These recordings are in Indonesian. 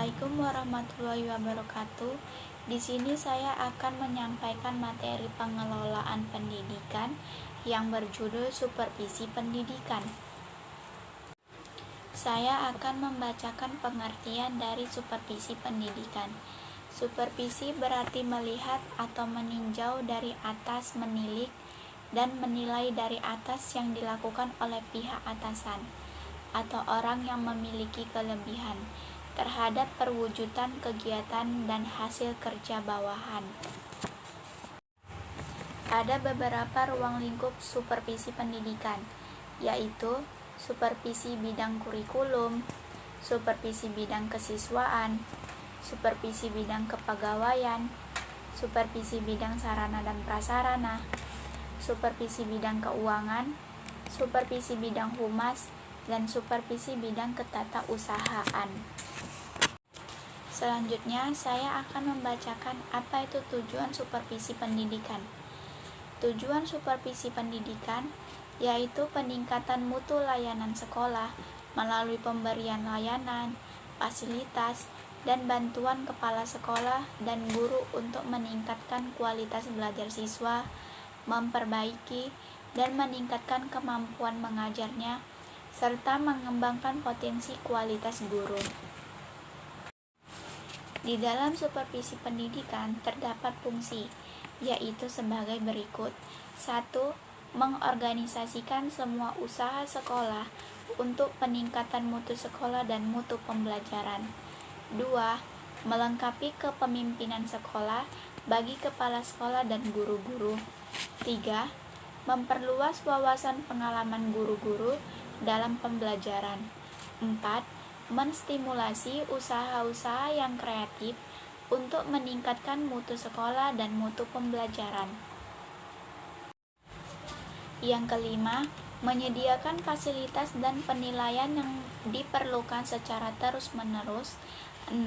Assalamualaikum warahmatullahi wabarakatuh. Di sini saya akan menyampaikan materi pengelolaan pendidikan yang berjudul Supervisi Pendidikan. Saya akan membacakan pengertian dari supervisi pendidikan. Supervisi berarti melihat atau meninjau dari atas, menilik dan menilai dari atas yang dilakukan oleh pihak atasan atau orang yang memiliki kelebihan terhadap perwujudan kegiatan dan hasil kerja bawahan. Ada beberapa ruang lingkup supervisi pendidikan, yaitu supervisi bidang kurikulum, supervisi bidang kesiswaan, supervisi bidang kepegawaian, supervisi bidang sarana dan prasarana, supervisi bidang keuangan, supervisi bidang humas, dan supervisi bidang ketatausahaan. Selanjutnya, saya akan membacakan apa itu tujuan supervisi pendidikan. Tujuan supervisi pendidikan yaitu peningkatan mutu layanan sekolah melalui pemberian layanan, fasilitas, dan bantuan kepala sekolah dan guru untuk meningkatkan kualitas belajar siswa, memperbaiki dan meningkatkan kemampuan mengajarnya, serta mengembangkan potensi kualitas guru. Di dalam supervisi pendidikan terdapat fungsi, yaitu sebagai berikut. 1. Mengorganisasikan semua usaha sekolah untuk peningkatan mutu sekolah dan mutu pembelajaran. 2. Melengkapi kepemimpinan sekolah bagi kepala sekolah dan guru-guru. 3. Memperluas wawasan pengalaman guru-guru dalam pembelajaran. 4. Menstimulasi usaha-usaha yang kreatif untuk meningkatkan mutu sekolah dan mutu pembelajaran. Yang kelima, menyediakan fasilitas dan penilaian yang diperlukan secara terus-menerus. 6.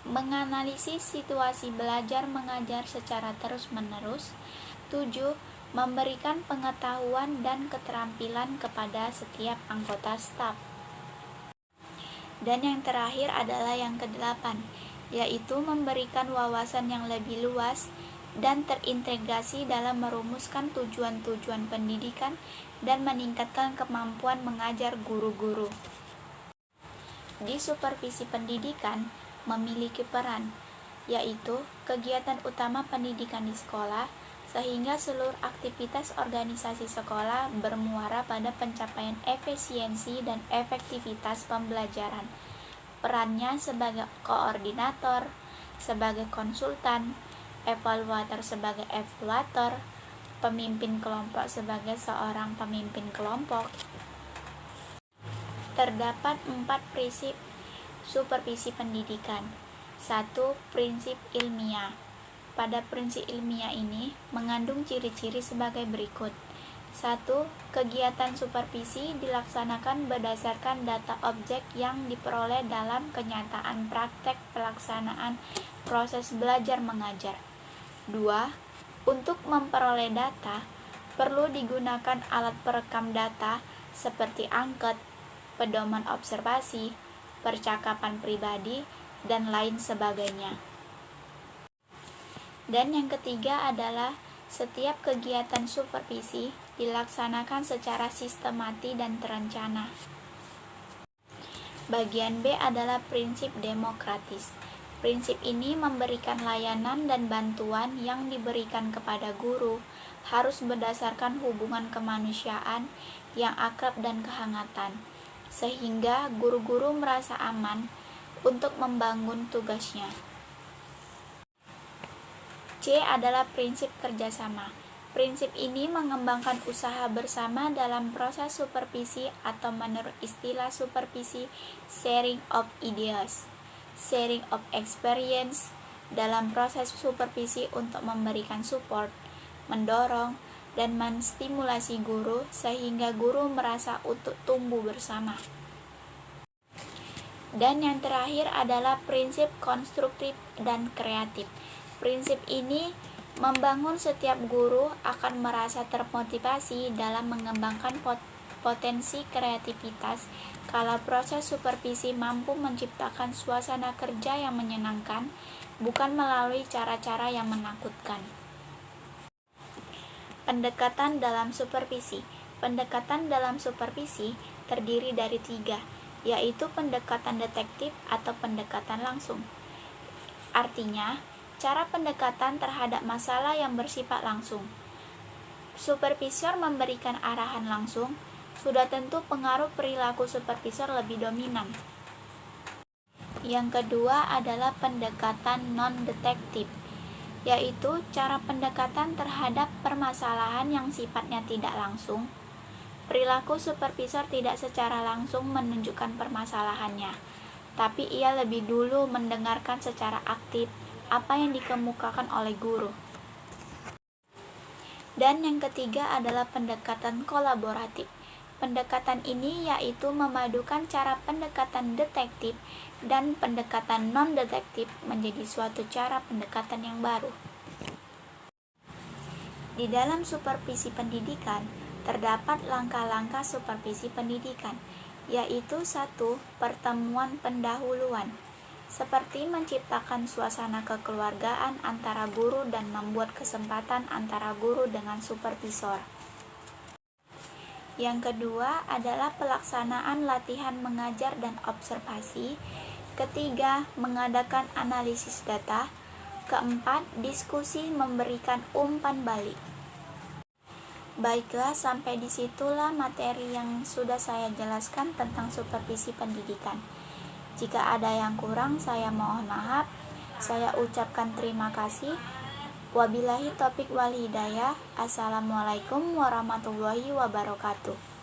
Menganalisis situasi belajar mengajar secara terus-menerus. 7. Memberikan pengetahuan dan keterampilan kepada setiap anggota staf. Dan yang terakhir adalah yang ke-8, yaitu memberikan wawasan yang lebih luas dan terintegrasi dalam merumuskan tujuan-tujuan pendidikan dan meningkatkan kemampuan mengajar guru-guru. Di supervisi pendidikan memiliki peran, yaitu kegiatan utama pendidikan di sekolah, sehingga seluruh aktivitas organisasi sekolah bermuara pada pencapaian efisiensi dan efektivitas pembelajaran. Perannya sebagai koordinator, sebagai konsultan, evaluator sebagai evaluator, pemimpin kelompok sebagai seorang pemimpin kelompok. Terdapat 4 prinsip supervisi pendidikan. 1. Prinsip ilmiah. Pada prinsip ilmiah ini mengandung ciri-ciri sebagai berikut. 1. Kegiatan supervisi dilaksanakan berdasarkan data objek yang diperoleh dalam kenyataan praktek pelaksanaan proses belajar mengajar. 2. Untuk memperoleh data, perlu digunakan alat perekam data seperti angket, pedoman observasi, percakapan pribadi, dan lain sebagainya. Dan yang ketiga adalah setiap kegiatan supervisi dilaksanakan secara sistematis dan terencana. Bagian B adalah prinsip demokratis. Prinsip ini memberikan layanan dan bantuan yang diberikan kepada guru harus berdasarkan hubungan kemanusiaan yang akrab dan kehangatan, sehingga guru-guru merasa aman untuk membangun tugasnya. C adalah prinsip kerjasama. Prinsip ini mengembangkan usaha bersama dalam proses supervisi atau menurut istilah supervisi sharing of ideas, sharing of experience dalam proses supervisi untuk memberikan support, mendorong, dan menstimulasi guru sehingga guru merasa untuk tumbuh bersama. Dan yang terakhir adalah prinsip konstruktif dan kreatif. Prinsip ini membangun setiap guru akan merasa termotivasi dalam mengembangkan potensi kreativitas kala proses supervisi mampu menciptakan suasana kerja yang menyenangkan, bukan melalui cara-cara yang menakutkan. Pendekatan dalam supervisi. Pendekatan dalam supervisi terdiri dari 3, yaitu pendekatan detektif atau pendekatan langsung. Artinya, cara pendekatan terhadap masalah yang bersifat langsung. Supervisor memberikan arahan langsung, sudah tentu pengaruh perilaku supervisor lebih dominan. Yang kedua adalah pendekatan non-detektif, yaitu cara pendekatan terhadap permasalahan yang sifatnya tidak langsung. Perilaku supervisor tidak secara langsung menunjukkan permasalahannya, tapi ia lebih dulu mendengarkan secara aktif apa yang dikemukakan oleh guru. Dan yang ketiga adalah pendekatan kolaboratif. Pendekatan ini yaitu memadukan cara pendekatan detektif dan pendekatan non-detektif menjadi suatu cara pendekatan yang baru. Di dalam supervisi pendidikan, terdapat langkah-langkah supervisi pendidikan, yaitu 1. Pertemuan pendahuluan, seperti menciptakan suasana kekeluargaan antara guru dan membuat kesempatan antara guru dengan supervisor. Yang kedua adalah pelaksanaan latihan mengajar dan observasi. Ketiga, mengadakan analisis data. Keempat, diskusi memberikan umpan balik. Baiklah, sampai disitulah materi yang sudah saya jelaskan tentang supervisi pendidikan. Jika ada yang kurang, saya mohon maaf. Saya ucapkan terima kasih. Wabillahi taufiq wal hidayah. Assalamualaikum warahmatullahi wabarakatuh.